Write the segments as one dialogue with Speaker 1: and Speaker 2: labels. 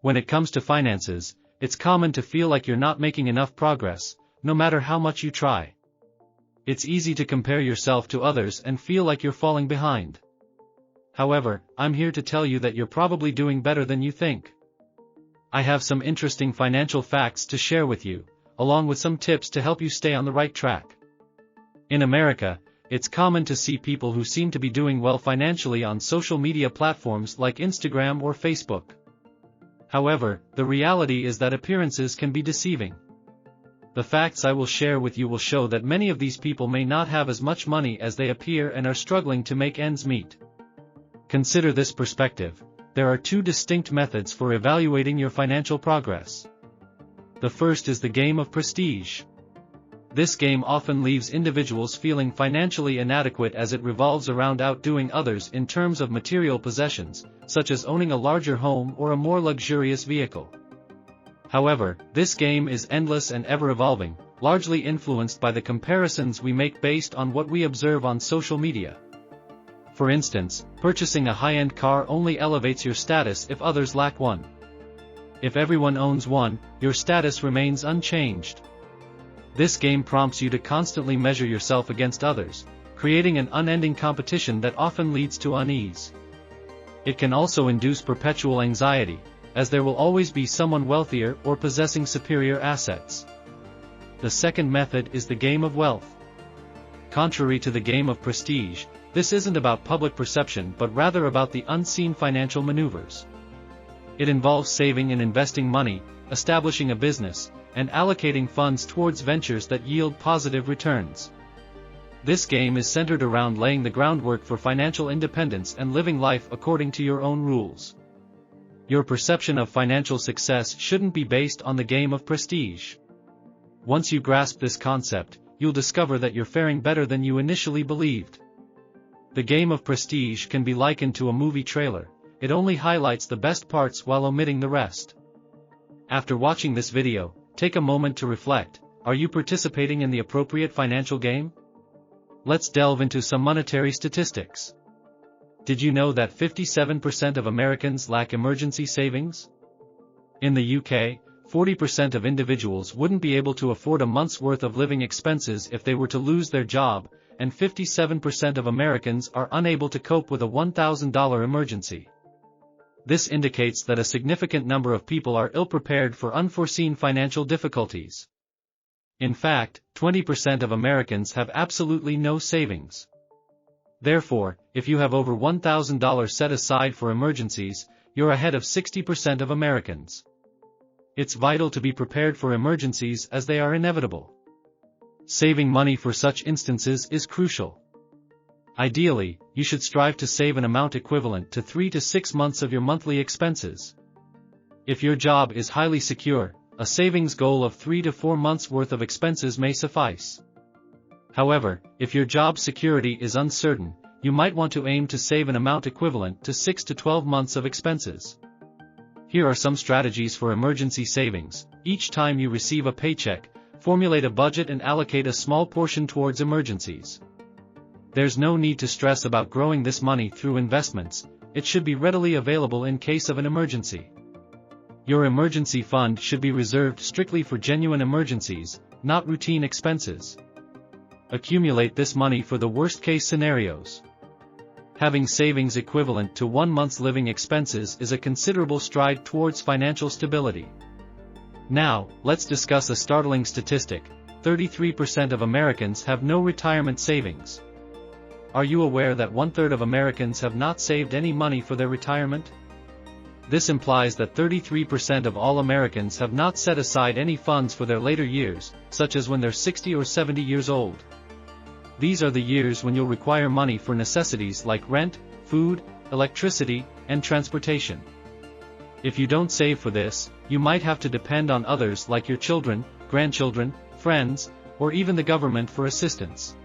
Speaker 1: When it comes to finances, it's common to feel like you're not making enough progress, no matter how much you try. It's easy to compare yourself to others and feel like you're falling behind. However, I'm here to tell you that you're probably doing better than you think. I have some interesting financial facts to share with you, along with some tips to help you stay on the right track. In America, it's common to see people who seem to be doing well financially on social media platforms like Instagram or Facebook. However, the reality is that appearances can be deceiving. The facts I will share with you will show that many of these people may not have as much money as they appear and are struggling to make ends meet. Consider this perspective. There are two distinct methods for evaluating your financial progress. The first is the game of prestige. This game often leaves individuals feeling financially inadequate as it revolves around outdoing others in terms of material possessions, such as owning a larger home or a more luxurious vehicle. However, this game is endless and ever-evolving, largely influenced by the comparisons we make based on what we observe on social media. For instance, purchasing a high-end car only elevates your status if others lack one. If everyone owns one, your status remains unchanged. This game prompts you to constantly measure yourself against others, creating an unending competition that often leads to unease. It can also induce perpetual anxiety, as there will always be someone wealthier or possessing superior assets. The second method is the game of wealth. Contrary to the game of prestige, this isn't about public perception but rather about the unseen financial maneuvers. It involves saving and investing money, establishing a business, and allocating funds towards ventures that yield positive returns. This game is centered around laying the groundwork for financial independence and living life according to your own rules. Your perception of financial success shouldn't be based on the game of prestige. Once you grasp this concept, you'll discover that you're faring better than you initially believed. The game of prestige can be likened to a movie trailer. It only highlights the best parts while omitting the rest. After watching this video, take a moment to reflect. Are you participating in the appropriate financial game? Let's delve into some monetary statistics. Did you know that 57% of Americans lack emergency savings? In the UK, 40% of individuals wouldn't be able to afford a month's worth of living expenses if they were to lose their job, and 57% of Americans are unable to cope with a $1,000 emergency. This indicates that a significant number of people are ill-prepared for unforeseen financial difficulties. In fact, 20% of Americans have absolutely no savings. Therefore, if you have over $1,000 set aside for emergencies, you're ahead of 60% of Americans. It's vital to be prepared for emergencies as they are inevitable. Saving money for such instances is crucial. Ideally, you should strive to save an amount equivalent to 3 to 6 months of your monthly expenses. If your job is highly secure, a savings goal of 3 to 4 months' worth of expenses may suffice. However, if your job security is uncertain, you might want to aim to save an amount equivalent to 6 to 12 months of expenses. Here are some strategies for emergency savings. Each time you receive a paycheck, formulate a budget and allocate a small portion towards emergencies. There's no need to stress about growing this money through investments. It should be readily available in case of an emergency. Your emergency fund should be reserved strictly for genuine emergencies, not routine expenses. Accumulate this money for the worst-case scenarios. Having savings equivalent to 1 month's living expenses is a considerable stride towards financial stability. Now, let's discuss a startling statistic. 33% of Americans have no retirement savings. Are you aware that 1/3 of Americans have not saved any money for their retirement? This implies that 33% of all Americans have not set aside any funds for their later years, such as when they're 60 or 70 years old. These are the years when you'll require money for necessities like rent, food, electricity, and transportation. If you don't save for this, you might have to depend on others like your children, grandchildren, friends, or even the government for assistance.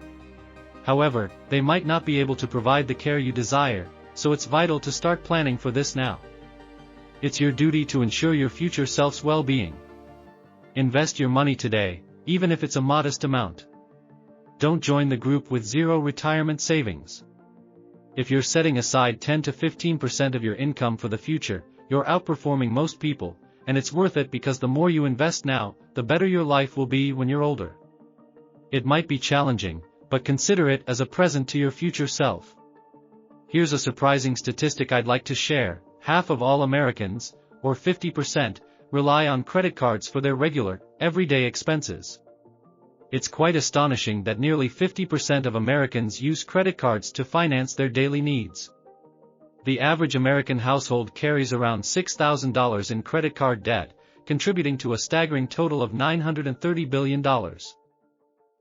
Speaker 1: However, they might not be able to provide the care you desire, so it's vital to start planning for this now. It's your duty to ensure your future self's well-being. Invest your money today, even if it's a modest amount. Don't join the group with zero retirement savings. If you're setting aside 10 to 15% of your income for the future, you're outperforming most people, and it's worth it because the more you invest now, the better your life will be when you're older. It might be challenging, but consider it as a present to your future self. Here's a surprising statistic I'd like to share: half of all Americans, or 50%, rely on credit cards for their regular, everyday expenses. It's quite astonishing that nearly 50% of Americans use credit cards to finance their daily needs. The average American household carries around $6,000 in credit card debt, contributing to a staggering total of $930 billion.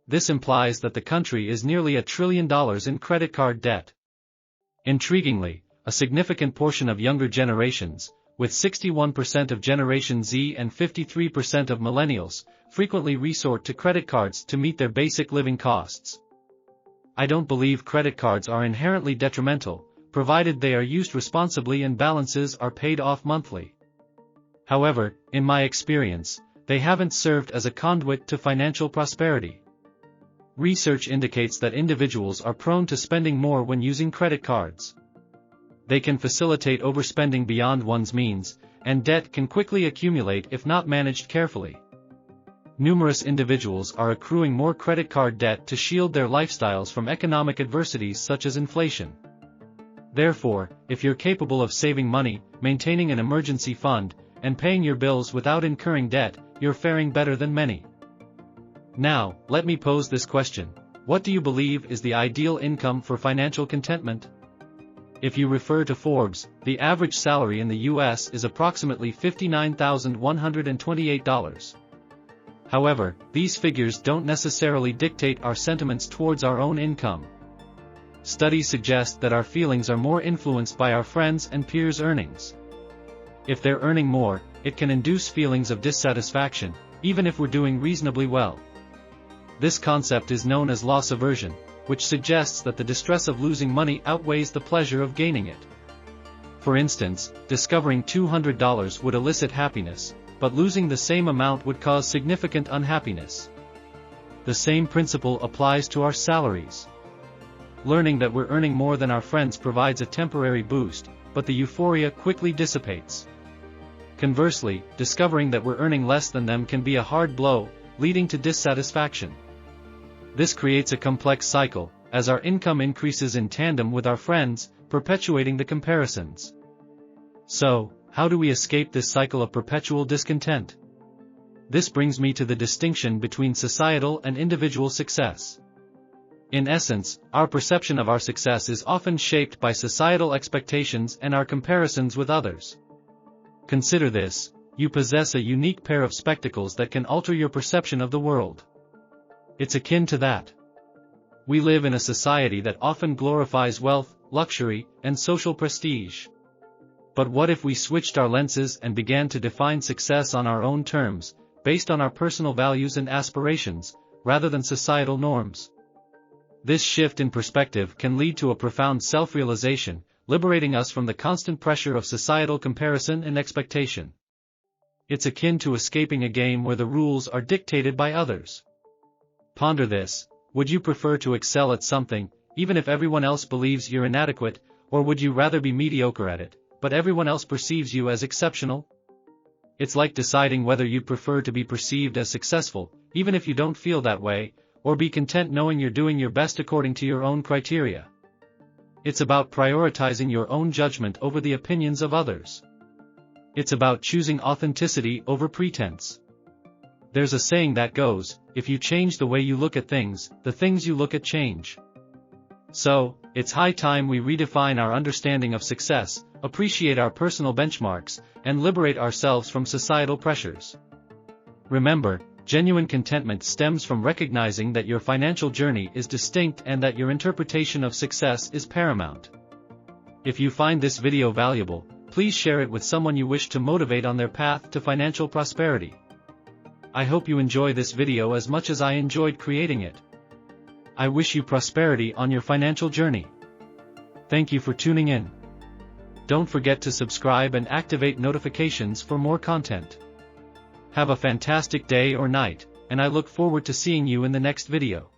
Speaker 1: This implies that the country is nearly $1 trillion in credit card debt. Intriguingly, a significant portion of younger generations, with 61% of Generation Z and 53% of millennials, frequently resort to credit cards to meet their basic living costs. I don't believe credit cards are inherently detrimental, provided they are used responsibly and balances are paid off monthly. However, in my experience, they haven't served as a conduit to financial prosperity. Research indicates that individuals are prone to spending more when using credit cards. They can facilitate overspending beyond one's means, and debt can quickly accumulate if not managed carefully. Numerous individuals are accruing more credit card debt to shield their lifestyles from economic adversities such as inflation. Therefore, if you're capable of saving money, maintaining an emergency fund, and paying your bills without incurring debt, you're faring better than many. Now, let me pose this question: what do you believe is the ideal income for financial contentment? If you refer to Forbes, the average salary in the US is approximately $59,128. However, these figures don't necessarily dictate our sentiments towards our own income. Studies suggest that our feelings are more influenced by our friends' and peers' earnings. If they're earning more, it can induce feelings of dissatisfaction, even if we're doing reasonably well. This concept is known as loss aversion, which suggests that the distress of losing money outweighs the pleasure of gaining it. For instance, discovering $200 would elicit happiness, but losing the same amount would cause significant unhappiness. The same principle applies to our salaries. Learning that we're earning more than our friends provides a temporary boost, but the euphoria quickly dissipates. Conversely, discovering that we're earning less than them can be a hard blow, leading to dissatisfaction. This creates a complex cycle, as our income increases in tandem with our friends, perpetuating the comparisons. So, how do we escape this cycle of perpetual discontent? This brings me to the distinction between societal and individual success. In essence, our perception of our success is often shaped by societal expectations and our comparisons with others. Consider this: you possess a unique pair of spectacles that can alter your perception of the world. It's akin to that. We live in a society that often glorifies wealth, luxury, and social prestige. But what if we switched our lenses and began to define success on our own terms, based on our personal values and aspirations, rather than societal norms? This shift in perspective can lead to a profound self-realization, liberating us from the constant pressure of societal comparison and expectation. It's akin to escaping a game where the rules are dictated by others. Ponder this: would you prefer to excel at something, even if everyone else believes you're inadequate, or would you rather be mediocre at it, but everyone else perceives you as exceptional? It's like deciding whether you'd prefer to be perceived as successful, even if you don't feel that way, or be content knowing you're doing your best according to your own criteria. It's about prioritizing your own judgment over the opinions of others. It's about choosing authenticity over pretense. There's a saying that goes, if you change the way you look at things, the things you look at change. So, it's high time we redefine our understanding of success, appreciate our personal benchmarks, and liberate ourselves from societal pressures. Remember, genuine contentment stems from recognizing that your financial journey is distinct and that your interpretation of success is paramount. If you find this video valuable, please share it with someone you wish to motivate on their path to financial prosperity. I hope you enjoy this video as much as I enjoyed creating it. I wish you prosperity on your financial journey. Thank you for tuning in. Don't forget to subscribe and activate notifications for more content. Have a fantastic day or night, and I look forward to seeing you in the next video.